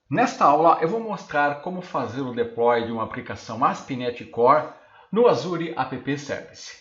Nesta aula eu vou mostrar como fazer o deploy de uma aplicação ASP.NET Core no Azure App Service.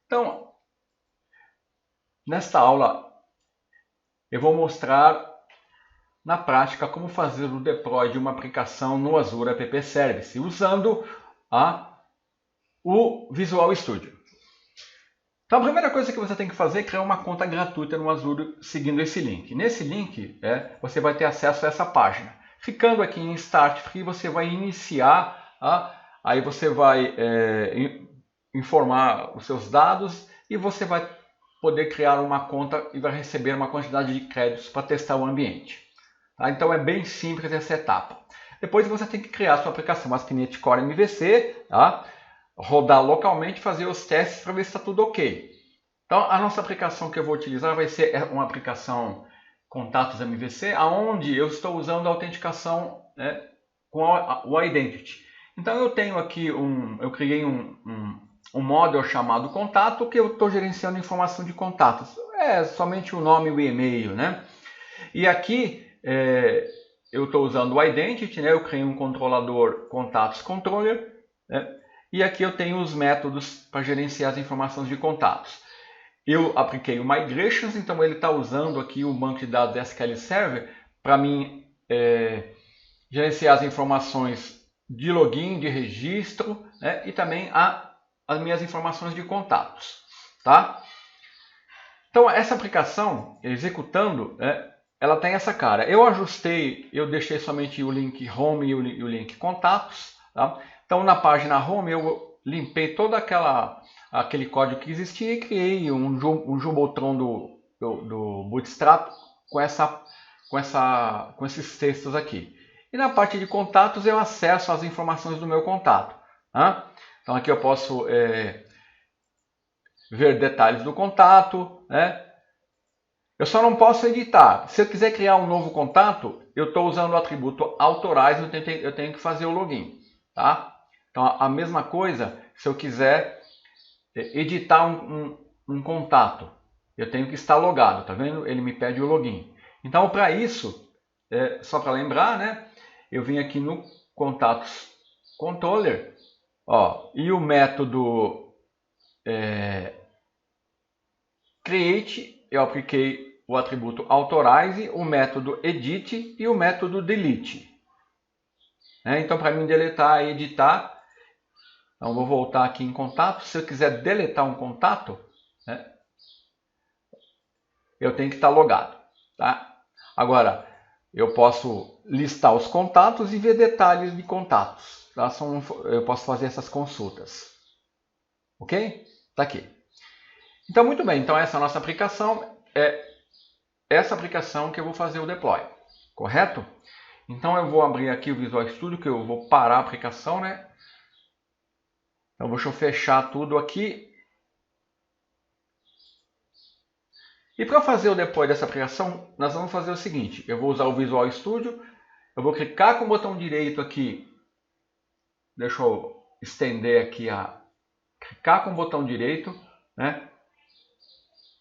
Então, nesta aula eu vou mostrar na prática como fazer o deploy de uma aplicação no Azure App Service usando o Visual Studio. Então a primeira coisa que você tem que fazer é criar uma conta gratuita no Azure seguindo esse link. Nesse link você vai ter acesso a essa página. Clicando aqui em Start Free, você vai iniciar, aí você vai informar os seus dados e você vai poder criar uma conta e vai receber uma quantidade de créditos para testar o ambiente. Tá? Então é bem simples essa etapa. Depois você tem que criar a sua aplicação ASP.NET Core MVC, rodar localmente, fazer os testes para ver se está tudo ok. Então a nossa aplicação que eu vou utilizar vai ser uma aplicação Contatos MVC, aonde eu estou usando a autenticação com o Identity. Então eu tenho aqui eu criei um módulo chamado Contato, que eu estou gerenciando informação de contatos. É somente o nome e o e-mail, né? E aqui eu estou usando o Identity, né? Eu criei um controlador Contatos Controller, né? E aqui eu tenho os métodos para gerenciar as informações de contatos. Eu apliquei o Migrations, então ele está usando aqui o banco de dados SQL Server para mim gerenciar as informações de login, de registro, né? E também as minhas informações de contatos. Tá? Então essa aplicação, executando, ela tem essa cara. Eu ajustei, eu deixei somente o link Home e o link Contatos. Tá? Então na página Home eu limpei todo aquele código que existia e criei um Jumbotron do Bootstrap com esses textos aqui. E na parte de contatos eu acesso as informações do meu contato. Tá? Então aqui eu posso ver detalhes do contato, né? Eu só não posso editar. Se eu quiser criar um novo contato, eu estou usando o atributo Authorize, eu tenho que fazer o login. Tá? Então a mesma coisa, se eu quiser editar um contato, eu tenho que estar logado, tá vendo? Ele me pede o login. Então para isso, só para lembrar, né? Eu vim aqui no Contatos Controller, e o método Create, eu apliquei o atributo Authorize, o método Edit e o método Delete. Então para mim deletar e editar, então vou voltar aqui em contato. Se eu quiser deletar um contato, eu tenho que estar logado. Tá? Agora, eu posso listar os contatos e ver detalhes de contatos. Tá? Eu posso fazer essas consultas. Ok? Está aqui. Então, muito bem. Então, essa é a nossa aplicação. É essa aplicação que eu vou fazer o deploy. Correto? Então, eu vou abrir aqui o Visual Studio, que eu vou parar a aplicação, né? Então, deixa eu fechar tudo aqui. E para fazer o deploy dessa aplicação, nós vamos fazer o seguinte. Eu vou usar o Visual Studio. Eu vou clicar com o botão direito aqui. Deixa eu estender aqui clicar com o botão direito, né?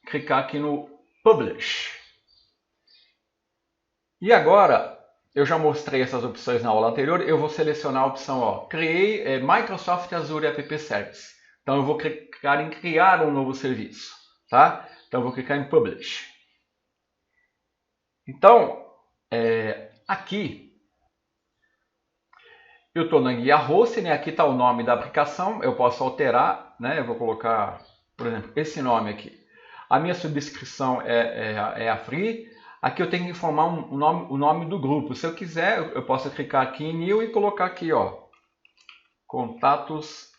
Clicar aqui no Publish. E agora, eu já mostrei essas opções na aula anterior, eu vou selecionar a opção, criei Microsoft Azure App Service. Então eu vou clicar em criar um novo serviço, tá? Então eu vou clicar em Publish. Então, aqui, eu estou na guia host, né? Aqui está o nome da aplicação, eu posso alterar, né? Eu vou colocar, por exemplo, esse nome aqui. A minha subscrição é a free. Aqui eu tenho que informar o nome do grupo. Se eu quiser, eu posso clicar aqui em New e colocar aqui, Contatos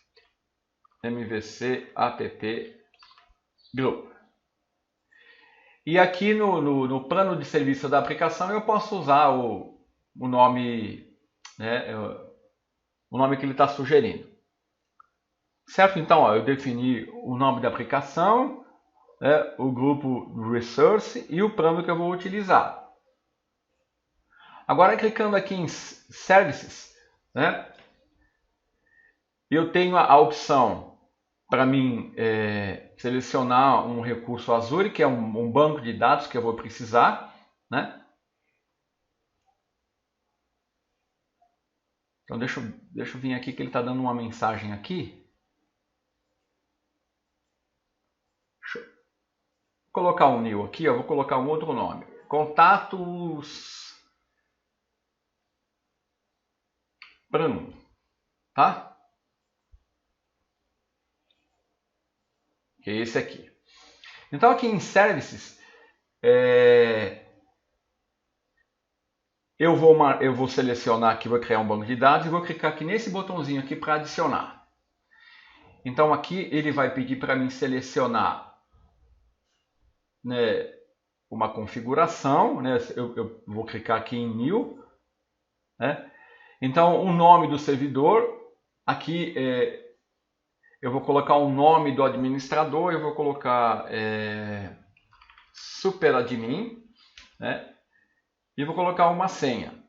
MVC App Group. E aqui no plano de serviço da aplicação eu posso usar o nome, né, o nome que ele está sugerindo. Certo? Então, eu defini o nome da aplicação, o grupo Resource e o plano que eu vou utilizar. Agora, clicando aqui em Services, né, eu tenho a opção para mim selecionar um recurso Azure, que é um banco de dados que eu vou precisar, né? Então deixa eu vir aqui que ele está dando uma mensagem aqui. Deixa eu colocar um new aqui, eu vou colocar um outro nome. Contatos Bruno, tá? Que é esse aqui. Então aqui em Services, eu vou selecionar aqui, vou criar um banco de dados e vou clicar aqui nesse botãozinho aqui para adicionar. Então aqui ele vai pedir para mim selecionar, né, uma configuração, né? Eu vou clicar aqui em New, né? Então o nome do servidor, aqui eu vou colocar o nome do administrador, eu vou colocar superadmin, né? E vou colocar uma senha.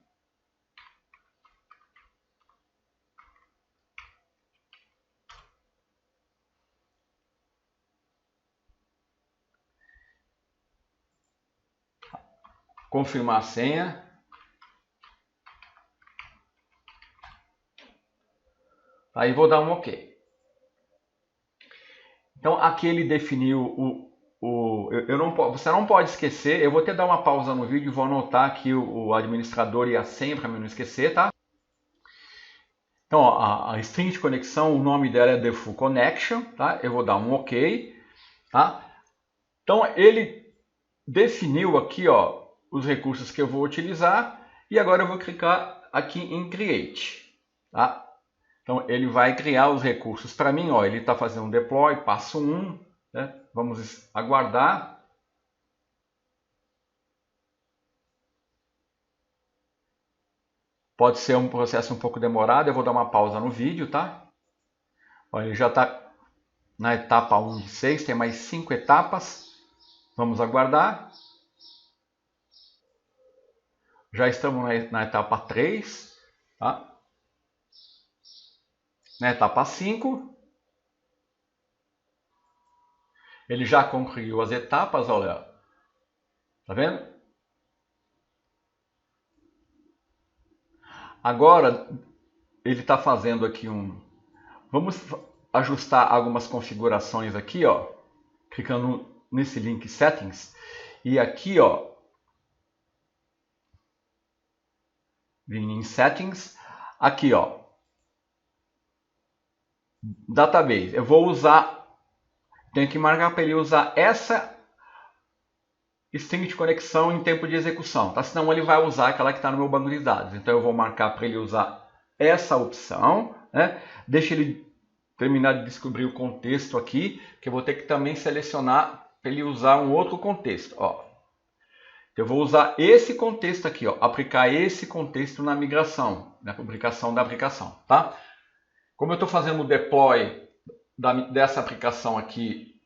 Confirmar a senha. Aí vou dar um OK. Então aqui ele definiu você não pode esquecer, eu vou até dar uma pausa no vídeo e vou anotar aqui o administrador e a senha para mim não esquecer, tá? Então ó, a string de conexão, o nome dela é default connection, tá? Eu vou dar um OK, tá? Então ele definiu aqui, ó, os recursos que eu vou utilizar e agora eu vou clicar aqui em Create, tá? Então ele vai criar os recursos para mim, ó, ele está fazendo um deploy, passo 1, né? Vamos aguardar. Pode ser um processo um pouco demorado, eu vou dar uma pausa no vídeo, tá? Ó, ele já está na etapa 1 de 6, tem mais 5 etapas. Vamos aguardar. Já estamos na etapa 3, tá? Na etapa 5. Ele já concluiu as etapas, olha. Tá vendo? Agora, ele está fazendo aqui Vamos ajustar algumas configurações aqui, ó. Clicando nesse link Settings. E aqui, ó. Vindo em Settings. Aqui, ó. Database. Eu vou usar... Tenho que marcar para ele usar essa string de conexão em tempo de execução, tá? Senão ele vai usar aquela que está no meu banco de dados. Então eu vou marcar para ele usar essa opção, né? Deixa ele terminar de descobrir o contexto aqui, que eu vou ter que também selecionar para ele usar um outro contexto, ó. Eu vou usar esse contexto aqui, ó, aplicar esse contexto na migração, na publicação da aplicação, tá? Como eu estou fazendo o deploy dessa aplicação aqui,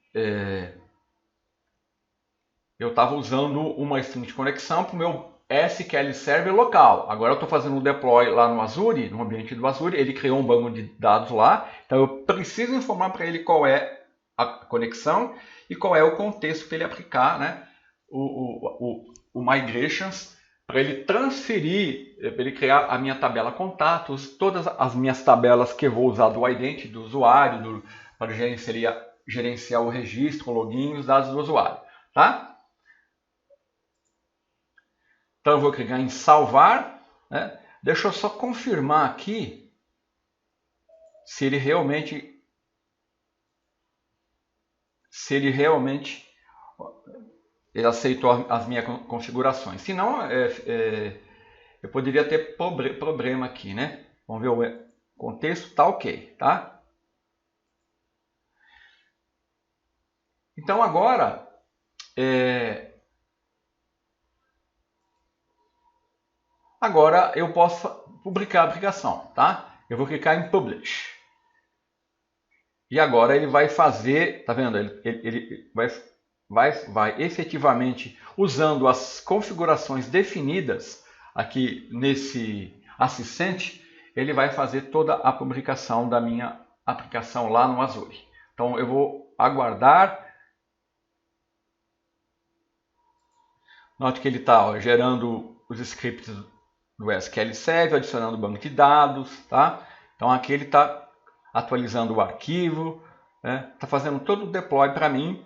eu estava usando uma string de conexão para o meu SQL Server local. Agora eu estou fazendo um deploy lá no Azure, no ambiente do Azure. Ele criou um banco de dados lá. Então eu preciso informar para ele qual é a conexão e qual é o contexto para ele aplicar, né, o Migrations, para ele transferir, para ele criar a minha tabela contatos, todas as minhas tabelas que eu vou usar do identity do usuário, para gerenciar o registro, o login e os dados do usuário, tá? Então eu vou clicar em salvar, né? Deixa eu só confirmar aqui se ele realmente ele aceitou as minhas configurações. Se não, eu poderia ter problema aqui, né? Vamos ver o contexto, está ok, tá? Então agora agora eu posso publicar a aplicação, tá? Eu vou clicar em Publish. E agora ele vai fazer, tá vendo? Ele vai efetivamente, usando as configurações definidas aqui nesse assistente, ele vai fazer toda a publicação da minha aplicação lá no Azure. Então eu vou aguardar. Note que ele está gerando os scripts no SQL Server, adicionando o banco de dados, tá? Então aqui ele está atualizando o arquivo, né? Está fazendo todo o deploy para mim.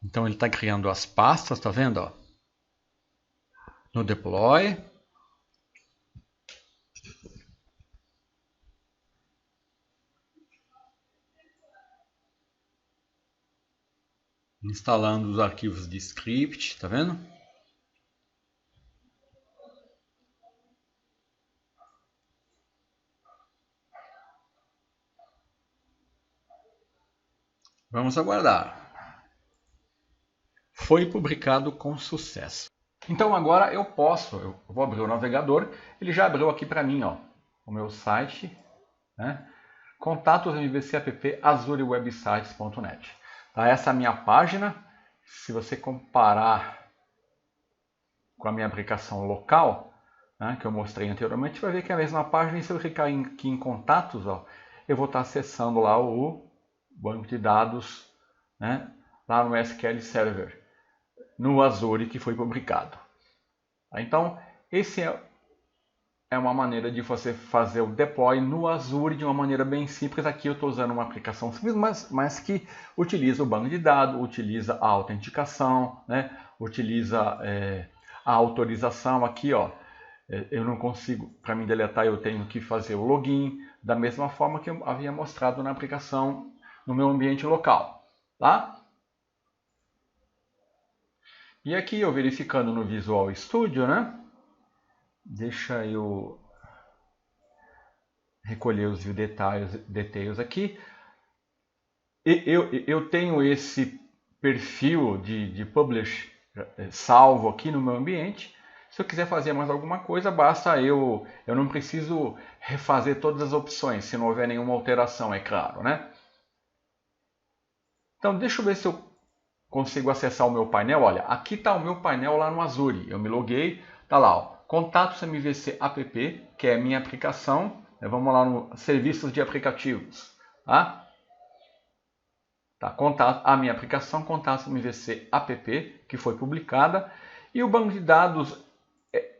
Então ele está criando as pastas, tá vendo? Ó? No deploy. Instalando os arquivos de script, tá vendo? Vamos aguardar. Foi publicado com sucesso. Então agora eu vou abrir o navegador, ele já abriu aqui para mim, ó, o meu site, né? Contatos MVC-app azurewebsites.net. Tá? Essa é a minha página. Se você comparar com a minha aplicação local, né, que eu mostrei anteriormente, vai ver que é a mesma página. E se eu clicar aqui em contatos, ó, eu vou estar acessando lá o banco de dados, né, lá no SQL Server, no Azure, que foi publicado. Então, esse é uma maneira de você fazer o deploy no Azure de uma maneira bem simples. Aqui eu estou usando uma aplicação simples, mas que utiliza o banco de dados, utiliza a autenticação, né? Utiliza a autorização. Aqui, ó, eu não consigo, para me deletar, eu tenho que fazer o login, da mesma forma que eu havia mostrado na aplicação no meu ambiente local. Tá? E aqui eu verificando no Visual Studio, né? Deixa eu recolher os view details aqui. Eu tenho esse perfil de publish salvo aqui no meu ambiente. Se eu quiser fazer mais alguma coisa, basta eu não preciso refazer todas as opções, se não houver nenhuma alteração, é claro, né? Então, deixa eu ver se eu consigo acessar o meu painel. Olha, aqui está o meu painel lá no Azure. Eu me loguei, tá lá, ó, Contatos MVC App, que é a minha aplicação. Vamos lá no Serviços de Aplicativos, tá? Tá, a minha aplicação Contatos MVC App, que foi publicada, e o banco de dados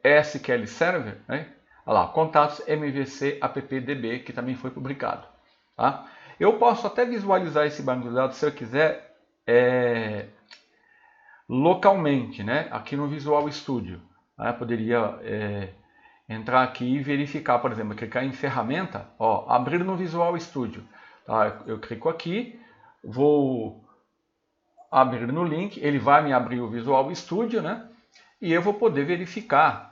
SQL Server, né? Olha lá, Contatos MVC AppDB, que também foi publicado. Tá? Eu posso até visualizar esse banco de dados se eu quiser localmente, né? Aqui no Visual Studio. Né? Poderia entrar aqui e verificar, por exemplo, clicar em ferramenta, ó, abrir no Visual Studio. Tá? Eu clico aqui, vou abrir no link, ele vai me abrir o Visual Studio, né? E eu vou poder verificar.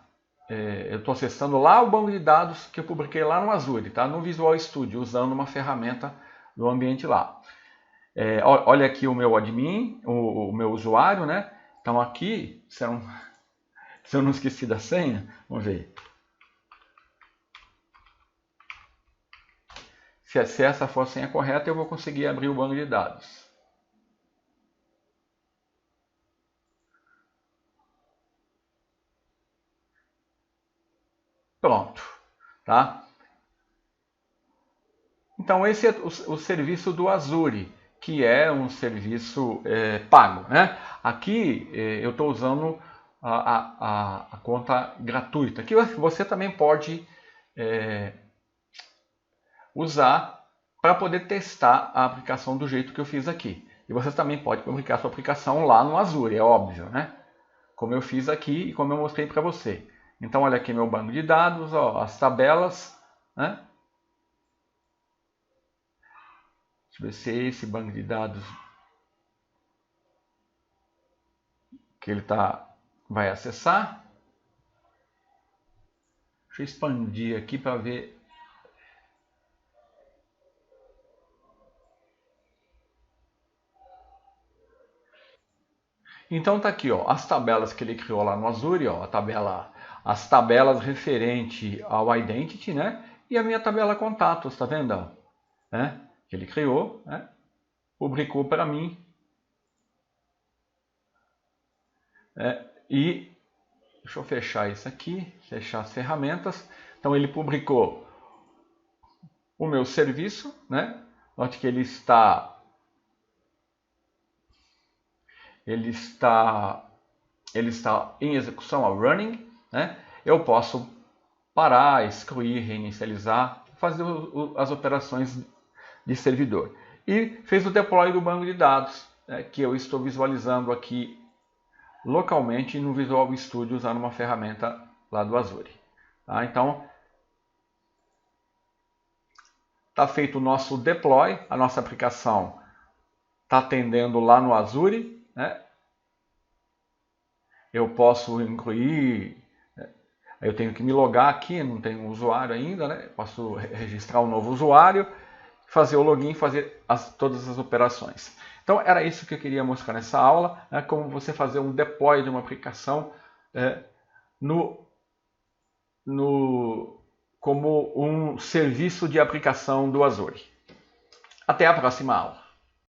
Eu estou acessando lá o banco de dados que eu publiquei lá no Azure, tá? No Visual Studio, usando uma ferramenta do ambiente lá. Olha aqui o meu admin, o meu usuário, né? Então aqui, se eu não esqueci da senha, vamos ver. Se essa for a senha correta, eu vou conseguir abrir o banco de dados. Pronto, tá? Então esse é o serviço do Azure, que é um serviço pago, né? Aqui eu estou usando a conta gratuita, que você também pode usar para poder testar a aplicação do jeito que eu fiz aqui. E você também pode publicar sua aplicação lá no Azure, é óbvio, né? Como eu fiz aqui e como eu mostrei para você. Então olha aqui meu banco de dados, ó, as tabelas, né? Deixa eu ver se é esse banco de dados que ele vai acessar. Deixa eu expandir aqui para ver. Então tá aqui, ó, as tabelas que ele criou lá no Azure, ó, as tabelas referente ao Identity, né? E a minha tabela contatos, tá vendo? Né? Que ele criou, né? Publicou para mim. E deixa eu fechar isso aqui, fechar as ferramentas. Então ele publicou o meu serviço, né? Note que ele está ele está em execução, running, né? Eu posso parar, excluir, reinicializar, fazer as operações de servidor. E fez o deploy do banco de dados, né, que eu estou visualizando aqui localmente no Visual Studio usando uma ferramenta lá do Azure. Tá? Então, está feito o nosso deploy, a nossa aplicação está atendendo lá no Azure, né? Eu posso incluir, eu tenho que me logar aqui, não tenho um usuário ainda, né? Posso registrar um novo usuário, fazer o login, fazer todas as operações. Então era isso que eu queria mostrar nessa aula, né? Como você fazer um deploy de uma aplicação como um serviço de aplicação do Azure. Até a próxima aula.